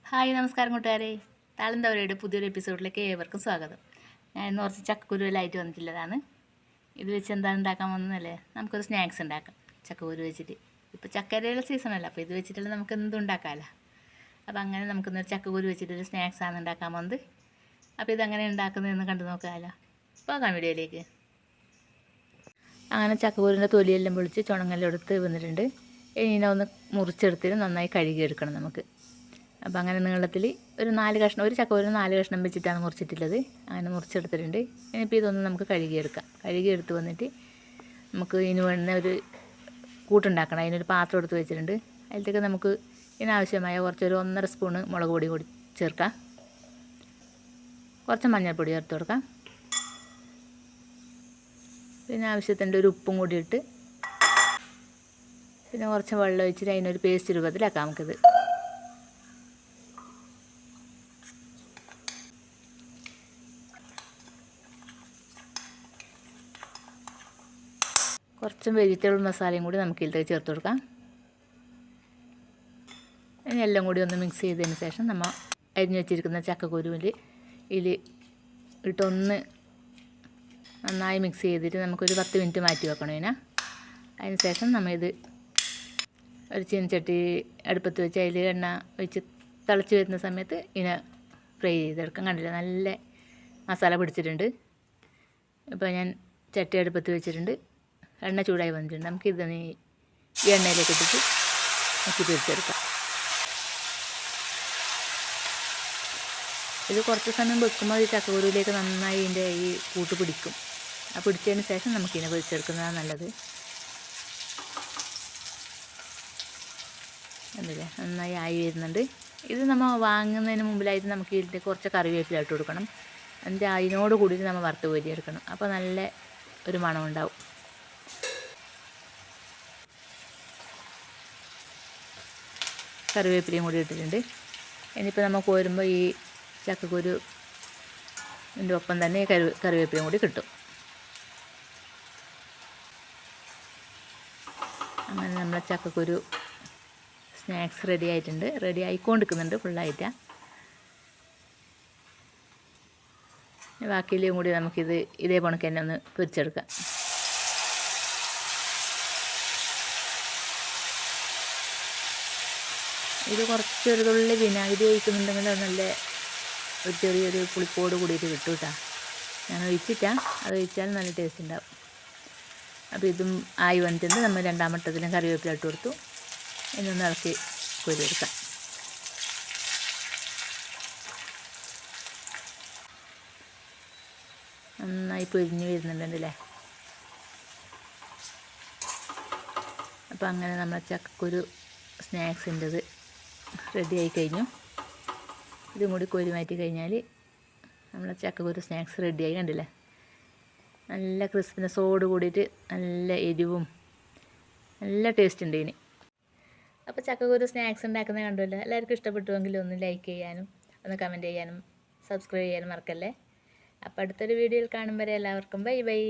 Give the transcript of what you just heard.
Hi നമസ്കാരം കൂട്ടുകാരെ. താളന്തവരയുടെ പുതിയൊരു എപ്പിസോഡിലേക്ക് ഏവർക്കും സ്വാഗതം. ഞാൻ ഇന്ന് കുറച്ച് ചക്കക്കുരുവിലായിട്ട് വന്നിട്ടുള്ളതാണ്. ഇത് വെച്ച് എന്താണ് ഉണ്ടാക്കാൻ പോകുന്നതല്ലേ, നമുക്കൊരു സ്നാക്സ് ഉണ്ടാക്കാം ചക്കക്കുരു വെച്ചിട്ട്. ഇപ്പോൾ ചക്കരയുടെ സീസണല്ല, അപ്പോൾ ഇത് വെച്ചിട്ടുള്ള നമുക്ക് എന്തും ഉണ്ടാക്കാമല്ലോ. അപ്പോൾ അങ്ങനെ നമുക്കിന്നൊരു ചക്കക്കുരു വെച്ചിട്ടൊരു സ്നാക്സാണ് ഉണ്ടാക്കാൻ പോകുന്നത്. അപ്പോൾ ഇതെങ്ങനെ ഉണ്ടാക്കുന്നതെന്ന് കണ്ടു നോക്കാമല്ലോ. പോകാം വീഡിയോയിലേക്ക്. അങ്ങനെ ചക്കക്കുരുവിൻ്റെ തൊലിയെല്ലാം പൊളിച്ച് ചുണങ്ങെല്ലാം എടുത്ത് വന്നിട്ടുണ്ട്. ഇനി ഇതിനെ ഒന്ന് മുറിച്ചെടുത്തിട്ട് നന്നായി കഴുകിയെടുക്കണം നമുക്ക്. അപ്പോൾ അങ്ങനെ നീളത്തിൽ ഒരു 4 കഷ്ണം, ഒരു ചക്കക്കുരു 4 കഷ്ണം വെച്ചിട്ടാണ് മുറിച്ചിട്ടുള്ളത്. അങ്ങനെ മുറിച്ചെടുത്തിട്ടുണ്ട്. ഇനിയിപ്പോൾ ഇതൊന്ന് നമുക്ക് കഴുകിയെടുക്കാം. കഴുകിയെടുത്ത് വന്നിട്ട് നമുക്ക് ഇതിന് വേണ്ട ഒരു കൂട്ടുണ്ടാക്കണം. അതിനൊരു പാത്രം എടുത്ത് വെച്ചിട്ടുണ്ട്. അതിലേക്ക് നമുക്ക് ഇതിനാവശ്യമായ കുറച്ചൊരു 1.5 സ്പൂണ് മുളക് പൊടി കൂടി ചേർക്കാം. കുറച്ച് മഞ്ഞൾപ്പൊടി ചേർത്ത് കൊടുക്കാം. പിന്നെ ആവശ്യത്തിൻ്റെ ഒരു ഉപ്പും കൂടി ഇട്ട് പിന്നെ കുറച്ച് വെള്ളം ഒഴിച്ചിട്ട് അതിനൊരു പേസ്റ്റ് രൂപത്തിലാക്കാം നമുക്കിത്. കുറച്ച് വെജിറ്റബിൾ മസാലയും കൂടി നമുക്ക് ഇതിലേക്ക് ചേർത്ത് കൊടുക്കാം. ഇനി എല്ലാം കൂടി ഒന്ന് മിക്സ് ചെയ്തതിന് ശേഷം നമ്മൾ അരിഞ്ഞു വെച്ചിരിക്കുന്ന ചക്കക്കുരുവിൽ ഇതിൽ ഇട്ടൊന്ന് നന്നായി മിക്സ് ചെയ്തിട്ട് നമുക്കൊരു 10 മിനിറ്റ് മാറ്റി വെക്കണം. അതിന് ശേഷം നമ്മളിത് ഒരു ചീനച്ചട്ടി അടുപ്പത്ത് വെച്ച് അതിൽ എണ്ണ ഒഴിച്ച് തിളച്ച് വരുന്ന സമയത്ത് ഇതിനെ ഫ്രൈ ചെയ്തെടുക്കാം. കണ്ടില്ല, നല്ല മസാല പിടിച്ചിട്ടുണ്ട്. ഇപ്പോൾ ഞാൻ ചട്ടി അടുപ്പത്ത് വെച്ചിട്ടുണ്ട്. എണ്ണ ചൂടായി വന്നിട്ടുണ്ട്. നമുക്കിത് ഈ എണ്ണയിലേക്ക് ഇട്ടിട്ട് നമുക്ക് തിരിച്ചെടുക്കാം. ഇത് കുറച്ച് സമയം വെക്കുമ്പോൾ ഈ ചക്കക്കുരുവിലേക്ക് നന്നായി ഇതിൻ്റെ ഈ കൂട്ട് പിടിക്കും. ആ പിടിച്ചതിന് ശേഷം നമുക്കിതിനെ പൊരിച്ചെടുക്കുന്നതാണ് നല്ലത്. കണ്ടില്ലേ, നന്നായി ആയി വരുന്നുണ്ട്. ഇത് നമ്മൾ വാങ്ങുന്നതിന് മുമ്പിലായിട്ട് നമുക്ക് ഇതിൻ്റെ കുറച്ച് കറിവേപ്പില ഇട്ട് കൊടുക്കണം. എന്നിട്ട് അതിനോട് കൂടിയിട്ട് നമ്മൾ വറുത്ത് കോരിയെടുക്കണം. അപ്പോൾ നല്ല ഒരു മണം ഉണ്ടാവും. കറിവേപ്പിലയും കൂടി ഇട്ടിട്ടുണ്ട്. ഇനിയിപ്പോൾ നമ്മൾ കോരുമ്പോൾ ഈ ചക്കക്കുരു ഇതിൻ്റെ ഒപ്പം തന്നെ കറിവേപ്പിലയും കൂടി കിട്ടും. അങ്ങനെ നമ്മളെ ചക്കക്കുരു സ്നാക്സ് റെഡി ആയിട്ടുണ്ട്. റെഡി ആയിക്കൊണ്ടിരിക്കുന്നുണ്ട് ഫുള്ളായിട്ട്. ബാക്കിയിലും കൂടി നമുക്കിത് ഇതേ കണക്ക് തന്നെ ഒന്ന് പൊരിച്ചെടുക്കാം. ഇത് കുറച്ചൊരു തുള്ളി വിനാഗിരി ഒഴിക്കുന്നുണ്ടെങ്കിൽ നല്ല ഒരു ചെറിയൊരു പുളിപ്പോട് കൂടിയിട്ട് കിട്ടും കേട്ടോ. ഞാൻ ഒഴിച്ചിട്ടാണ്, അത് ഒഴിച്ചാൽ നല്ല ടേസ്റ്റ് ഉണ്ടാവും. അപ്പോൾ ഇതും ആയി വന്നിട്ടുണ്ട്. നമ്മൾ രണ്ടാമട്ടത്തിലും കറിവേപ്പില ഇട്ട് കൊടുത്തു. ഇതൊന്ന് ഇളക്കി കോരിയെടുക്കാം. നന്നായി പൊരിഞ്ഞ് വരുന്നുണ്ടല്ലേ. അപ്പോൾ അങ്ങനെ നമ്മൾ ചക്കക്കുരു സ്നാക്സിൻ്റെത് റെഡി ആയി കഴിഞ്ഞു. ഇതും കൂടി കോരി മാറ്റി കഴിഞ്ഞാൽ നമ്മളെ ചക്കക്കുരു സ്നാക്സ് റെഡിയായി. കണ്ടില്ലേ, നല്ല ക്രിസ്പിനെസ്സോട് കൂടിയിട്ട് നല്ല എരിവും നല്ല ടേസ്റ്റ് ഉണ്ട് ഇതിന്. അപ്പോൾ ചക്കക്കുരു സ്നാക്സ് ഉണ്ടാക്കുന്നത് കണ്ടുമല്ലോ. എല്ലാവർക്കും ഇഷ്ടപ്പെട്ടുവെങ്കിൽ ഒന്ന് ലൈക്ക് ചെയ്യാനും ഒന്ന് കമൻറ്റ് ചെയ്യാനും സബ്സ്ക്രൈബ് ചെയ്യാനും മറക്കല്ലേ. അപ്പോൾ അടുത്തൊരു വീഡിയോയിൽ കാണും വരെ എല്ലാവർക്കും ബൈ ബൈ.